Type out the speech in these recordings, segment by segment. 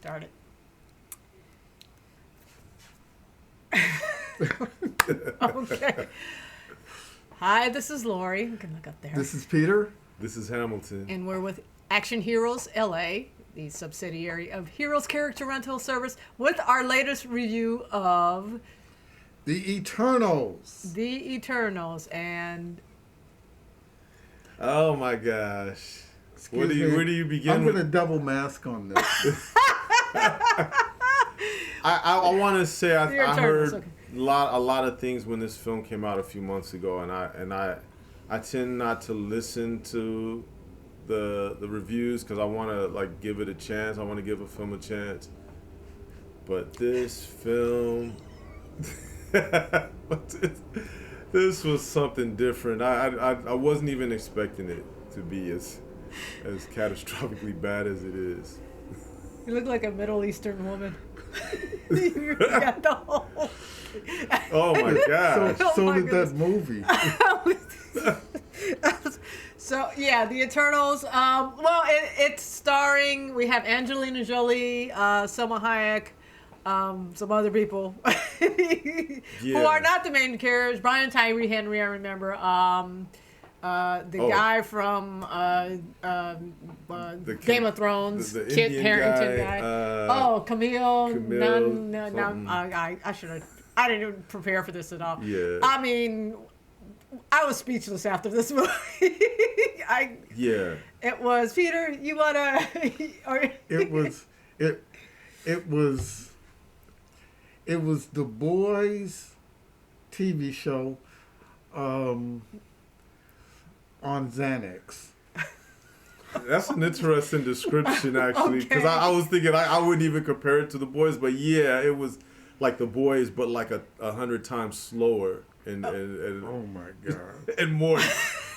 started. Okay. Hi, this is Lori. You can look up there. This is Peter. This is Hamilton. And we're with Action Heroes LA, the subsidiary of Heroes Character Rental Service, with our latest review of The Eternals. The Eternals. And oh my gosh. Where do you begin? I'm going to double mask on this. I want to say I heard okay. a lot of things when this film came out a few months ago, and I tend not to listen to the reviews because I want to like give it a chance. I want to give a film a chance. But this film, this was something different. I wasn't even expecting it to be as catastrophically bad as it is. you look like a Middle Eastern woman. You got the whole... Oh my gosh. So did that movie. So yeah, The Eternals. Well, it's starring. We have Angelina Jolie, Salma Hayek, some other people who are not the main characters. Brian Tyree Henry, I remember. The guy from Game of Thrones, the Kit Indian Harington guy. Kumail. I should have. I didn't even prepare for this at all. Yeah. I mean, I was speechless after this movie. It was Peter. You wanna? It was the Boys TV show on Xanax. That's an interesting description, actually, because Okay. I was thinking I wouldn't even compare it to The Boys, but yeah, it was like The Boys, but like 100 times slower and Oh my god. and more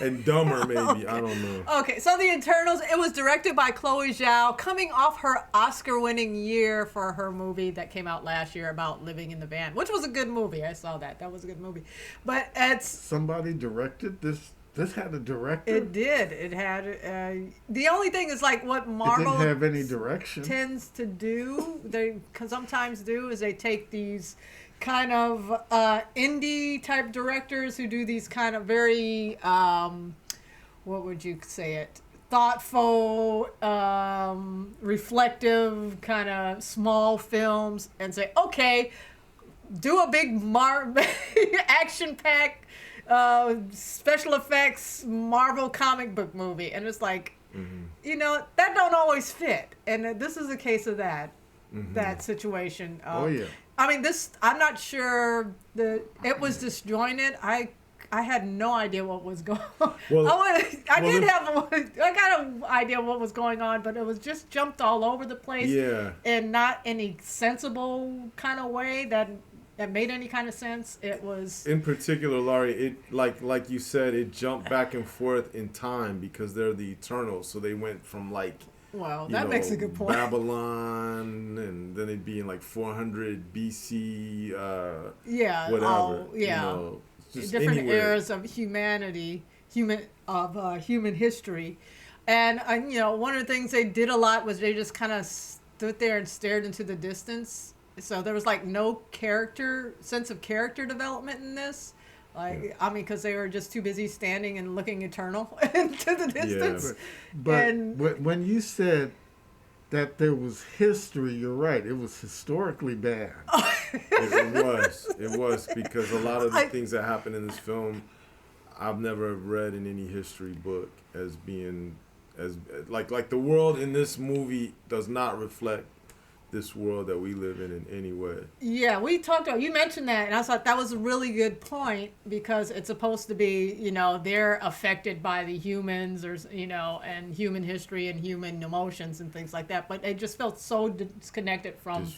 and dumber, maybe. Okay. I don't know. Okay, so The Eternals, it was directed by Chloe Zhao, coming off her Oscar-winning year for her movie that came out last year about living in the van, which was a good movie. I saw that. That was a good movie. But it's... Somebody directed this. This had a director. It did. It had... the only thing is, like, what Marvel... It didn't have any direction. ...tends to do, they sometimes do, is they take these kind of indie-type directors who do these kind of very... what would you say it? Thoughtful, reflective, kind of small films, and say, okay, do a big action-packed, special effects Marvel comic book movie. And it's like, you know, that don't always fit. And this is a case of that, that situation. Oh, yeah. I mean, I'm not sure it was disjointed. I had no idea what was going on. Well, I got an idea what was going on, but it was just jumped all over the place. Yeah. In not any sensible kind of way that made any kind of sense. It was... In particular, Laurie, it like you said, it jumped back and forth in time because they're the Eternals. So they went from like... Well, that makes a good point. Babylon, and then it'd be in like 400 BC, yeah, whatever. yeah. You know, just different anywhere. eras of human history. And you know, one of the things they did a lot was they just kind of stood there and stared into the distance. So there was like no sense of character development in this. Like, yeah. I mean, because they were just too busy standing and looking eternal into the distance. Yeah. But when you said that there was history, you're right. It was historically bad. It was because a lot of the things that happen in this film, I've never read in any history book as being like the world in this movie does not reflect this world that we live in any way. Yeah, we talked about, you mentioned that, and I thought that was a really good point because it's supposed to be, you know, they're affected by the humans, or, you know, and human history and human emotions and things like that, but it just felt so disconnected from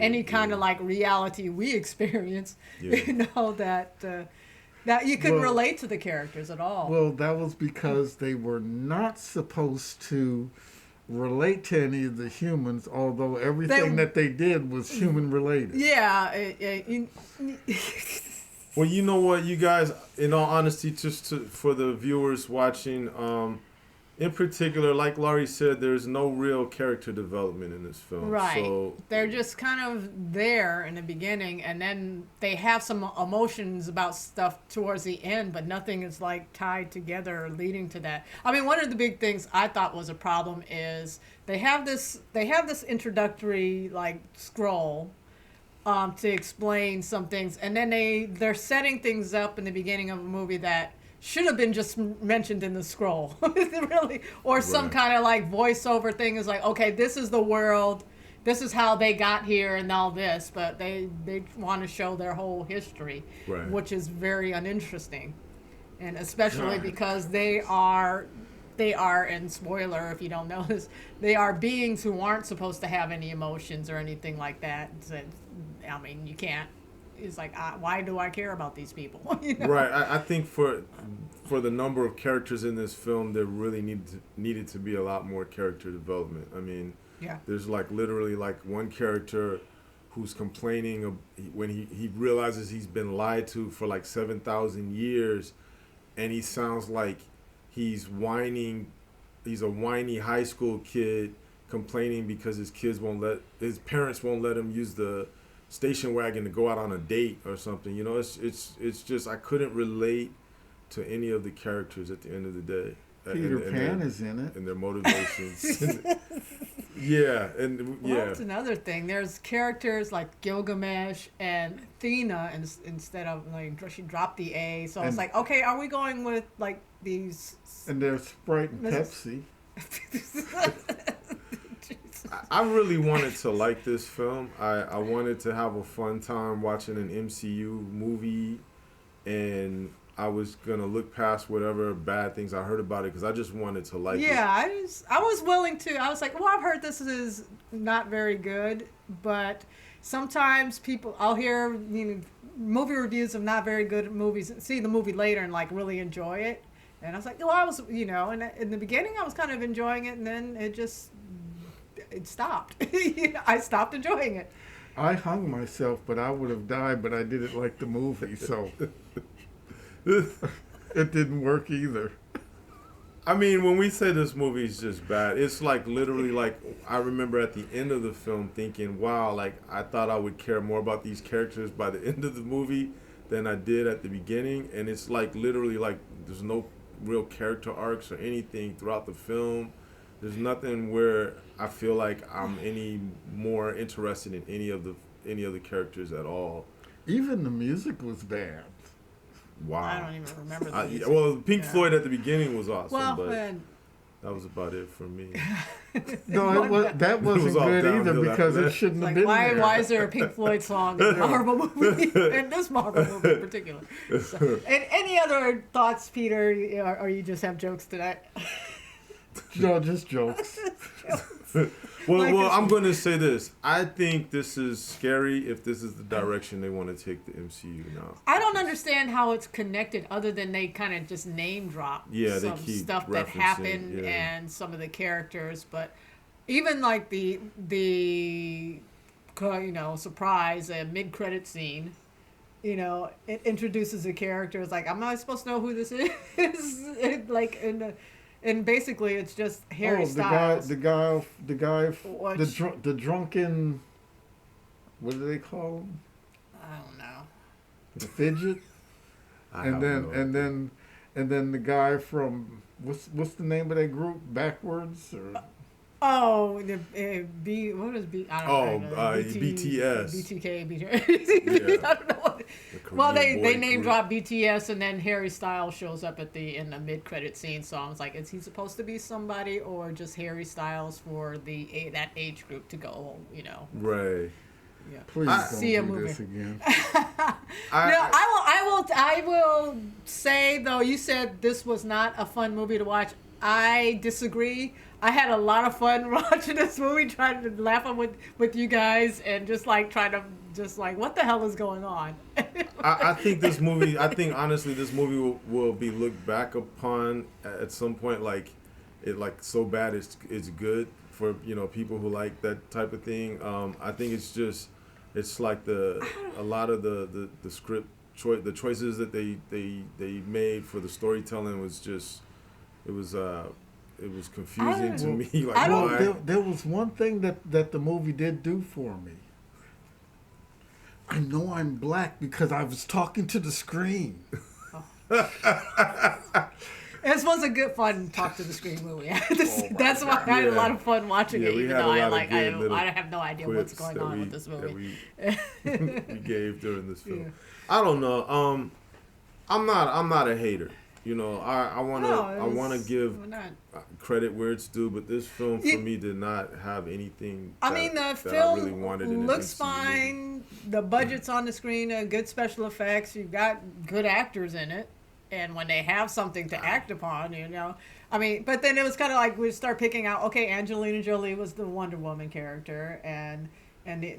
any kind of like reality we experience, you know, that you couldn't relate to the characters at all. Well, that was because they were not supposed to relate to any of the humans, although everything that they did was human related. Yeah. Well, you know what, you guys, in all honesty, for the viewers watching, in particular, like Laurie said, there's no real character development in this film. Right. So They're just kind of there in the beginning, and then they have some emotions about stuff towards the end, but nothing is like tied together or leading to that. I mean, one of the big things I thought was a problem is they have this introductory like scroll to explain some things, and then they're setting things up in the beginning of a movie that should have been just mentioned in the scroll, really, or some Right. kind of like voiceover thing is like, okay, this is the world, this is how they got here, and all this, but they want to show their whole history, Right. which is very uninteresting, and especially because they are, and spoiler if you don't know this, they are beings who aren't supposed to have any emotions or anything like that. So, I mean, you can't. It's like, why do I care about these people? You know? Right. I think for the number of characters in this film, there really needed to be a lot more character development. I mean, Yeah. there's like literally like one character who's complaining when he realizes he's been lied to for like 7,000 years, and he sounds like he's whining. He's a whiny high school kid complaining because his parents won't let him use the station wagon to go out on a date or something. You know, it's just I couldn't relate to any of the characters at the end of the day. Peter Pan is in it. And their motivations. Yeah, and Well, yeah. that's another thing. There's characters like Gilgamesh and Athena, and instead of like she dropped the A, so it's like, okay, are we going with like these? And there's Sprite and This Pepsi. I really wanted to like this film. I wanted to have a fun time watching an MCU movie, and I was gonna look past whatever bad things I heard about it because I just wanted to like it. Yeah, I was willing to. I was like, well, I've heard this is not very good, but sometimes I'll hear movie reviews of not very good movies, see the movie later and like really enjoy it, and I was like, well, I was and in the beginning I was kind of enjoying it, and then it stopped. I stopped enjoying it. I hung myself, but I would have died, but I didn't like the movie, so it didn't work either. I mean, when we say this movie is just bad, it's like literally like I remember at the end of the film thinking, wow, like I thought I would care more about these characters by the end of the movie than I did at the beginning. And it's like literally like there's no real character arcs or anything throughout the film. There's nothing where I feel like I'm any more interested in any of the characters at all. Even the music was bad. Wow. I don't even remember the music. Well, Pink Yeah. Floyd at the beginning was awesome, Well, but man, that was about it for me. No, that wasn't all good either downhill because after it that. shouldn't have like been why there. is there a Pink Floyd song in a Marvel movie, in this Marvel movie in particular? So, and any other thoughts, Peter, or you just have jokes tonight? No, just jokes. Well, I'm going to say this. I think this is scary if this is the direction they want to take the MCU now. I don't understand how it's connected other than they kind of just name drop Yeah, they some keep stuff that referencing, happened yeah. and some of the characters, but even like the surprise mid-credit scene, it introduces a character. It's like, I'm not supposed to know who this is. And basically it's just Harry Styles. the guy, Which- the drunken, what do they call him? I don't know. The fidget. I And don't then know. the guy from what's the name of that group? Backwards or Oh, the B. What is B? I don't know. BTS. BTK. Yeah. I don't know. What, The well, Korean they boy name group. drop BTS, and then Harry Styles shows up in the mid credit scene. So I was like, is he supposed to be somebody, or just Harry Styles for that age group to go? Right. Yeah. please I- don't See a do movie. this again. I will say though, you said this was not a fun movie to watch. I disagree. I had a lot of fun watching this movie, trying to laugh with you guys, and just like trying to what the hell is going on? I think this movie. I think honestly, this movie will be looked back upon at some point like it like so bad it's good for people who like that type of thing. I think it's like a lot of the script the choices that they made for the storytelling was just it was it was confusing to me. Like, I don't- why? There was one thing that the movie did do for me. I know I'm black because I was talking to the screen. This was a good fun talk to the screen movie. Oh That's why I had a Yeah. lot of fun watching Yeah, it. we Even had though a I lot of good little I have no idea what's quips going that on with this movie. we gave during this film. Yeah. I don't know. I'm not a hater. You know, I wanna give we're not. credit where it's due, but this film for me did not have anything. I mean, the that film I really wanted in an looks MCU movie. fine. The budget's on the screen, good special effects. You've got good actors in it, and when they have something to act upon, you know. I mean, but then it was kind of like we start picking out. Okay, Angelina Jolie was the Wonder Woman character, and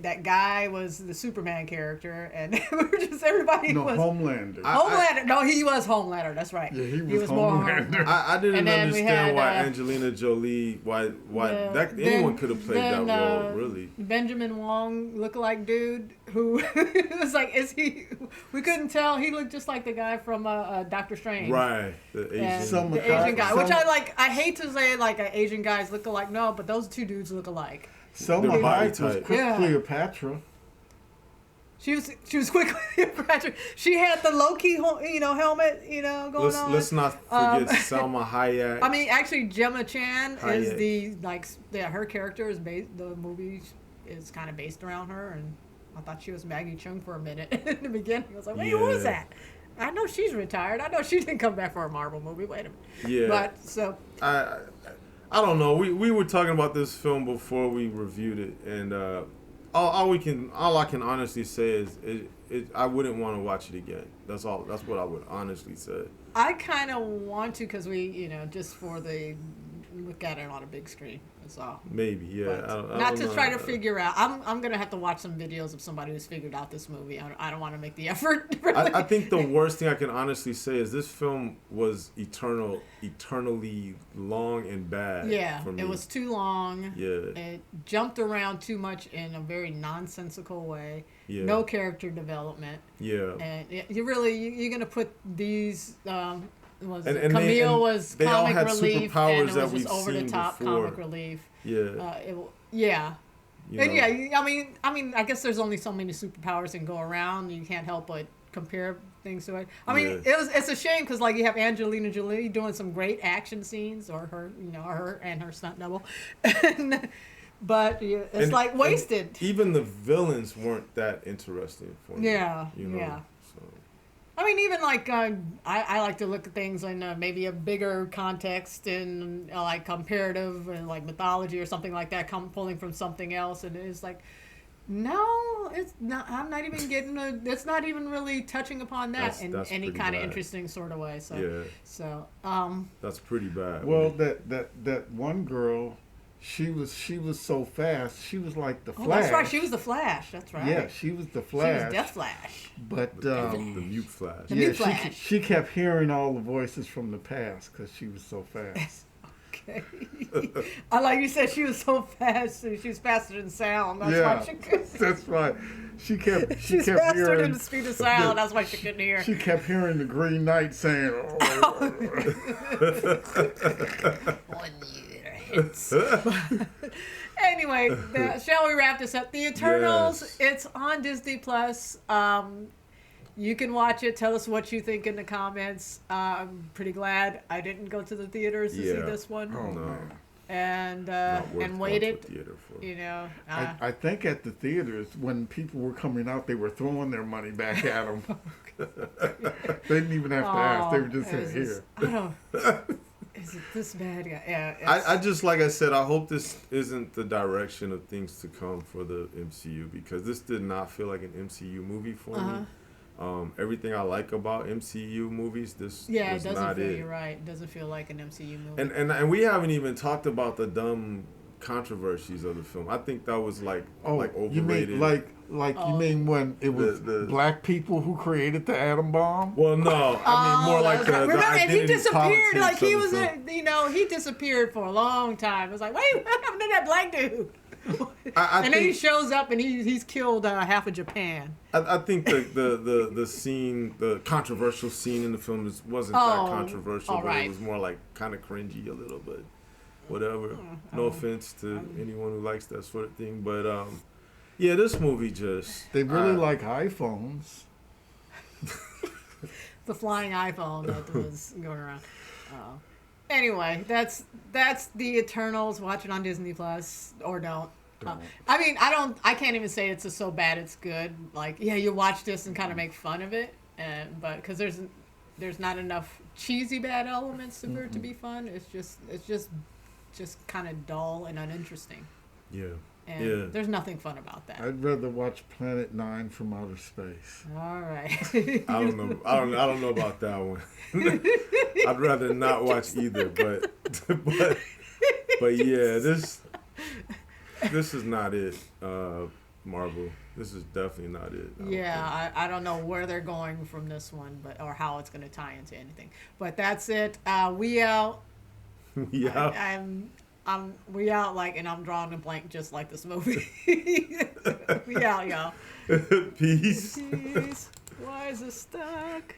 that guy was the Superman character, and we were just everybody No, was Homelander. Homelander. No, he was Homelander. That's right. Yeah, he was more Homelander. I didn't And then we understand had, why Angelina Jolie, why anyone could have played that role, really. Benjamin Wong lookalike dude who was like, is he? We couldn't tell. He looked just like the guy from Doctor Strange. Right, the And Asian. the Asian guy, which I like. I hate to say like Asian guys look alike. No, but those two dudes look alike. Selma Their body Hayek was type. Yeah. Cleopatra. She was quickly Patrick. She had the low-key, helmet, going on. Let's not forget Salma Hayek. I mean, actually, Gemma Chan is Hayek. her character is based. The movie is kind of based around her, and I thought she was Maggie Chung for a minute in the beginning. I was like, wait, who is that? I know she's retired. I know she didn't come back for a Marvel movie. Wait a minute. Yeah. But so. I don't know. We were talking about this film before we reviewed it, and all I can honestly say is I wouldn't want to watch it again. That's all. That's what I would honestly say. I kind of want to because we, just for the look at it on a big screen. That's all. Maybe, yeah. But not to try to figure out. I'm gonna have to watch some videos of somebody who's figured out this movie. I don't want to make the effort. Really. I think the worst thing I can honestly say is this film was eternally long and bad. Yeah, for me. it was too long. Yeah. It jumped around too much in a very nonsensical way. Yeah. No character development. Yeah. And you're gonna put these. And Kumail was they all comic had relief, superpowers and it that was we've just over the seen top before. comic relief. Yeah. Yeah. You And know? yeah, I mean, I guess there's only so many superpowers that go around. You can't help but compare things to it. I mean, it's a shame because like you have Angelina Jolie doing some great action scenes, or her, her and her stunt double, but it's like wasted. And even the villains weren't that interesting for me. Yeah, yeah. So. I mean, even like I like to look at things in maybe a bigger context and like comparative and like mythology or something like that, pulling from something else, and it's like, no, it's not. I'm not even getting it's not even really touching upon that in any kind of interesting sort of way. So that's pretty bad. Well, that one girl. She was so fast. She was like the Flash. That's right. She was the Flash. That's right. Yeah, she was the Flash. She was Death Flash. But the mute Flash. Mute Flash. She kept hearing all the voices from the past because she was so fast. Okay. I like you said she was so fast. She was faster than sound. That's why she couldn't. That's right. She kept faster hearing than the speed of sound. That's why she couldn't hear. She kept hearing the Green Knight saying, "Oh." On your heads. Anyway, shall we wrap this up? The Eternals. Yes. It's on Disney Plus. You can watch it. Tell us what you think in the comments. I'm pretty glad I didn't go to the theaters to see this one. Oh, No. And waited. I think at the theaters when people were coming out, they were throwing their money back at them. They didn't even have to ask. They were just saying, "Here." Is it this bad? Yeah. I just, like I said, I hope this isn't the direction of things to come for the MCU, because this did not feel like an MCU movie for me. Everything I like about MCU movies, this was not it. You're right. It doesn't feel like an MCU movie. And we haven't even talked about the dumb controversies of the film. I think that was like overrated. You mean you mean when it was the black people who created the atom bomb? Well, no, I mean more like the remember, and he disappeared. Like he was, he he disappeared for a long time. It was like, wait, what happened to that black dude? And then he shows up and he's killed half of Japan. I think the scene, the controversial scene in the film wasn't that controversial, but it was more like kind of cringy a little bit. whatever. No offense to anyone who likes that sort of thing, but yeah, this movie just they really like iPhones. The flying iPhone that was going around. Anyway, that's the Eternals. Watch it on Disney Plus or don't. I mean, I can't even say it's so bad it's good. Like, yeah, you watch this and kind of make fun of it, but because there's not enough cheesy bad elements for it to be fun. It's just kind of dull and uninteresting. Yeah. And there's nothing fun about that. I'd rather watch Planet 9 from outer space. All right. I don't know about that one. I'd rather not watch either, but yeah, this is not it, Marvel. This is definitely not it. I don't know where they're going from this one, or how it's going to tie into anything. But that's it. We out. Yeah. We out, like, and I'm drawing a blank just like this movie. We out, y'all. Peace. Peace. Why is it stuck?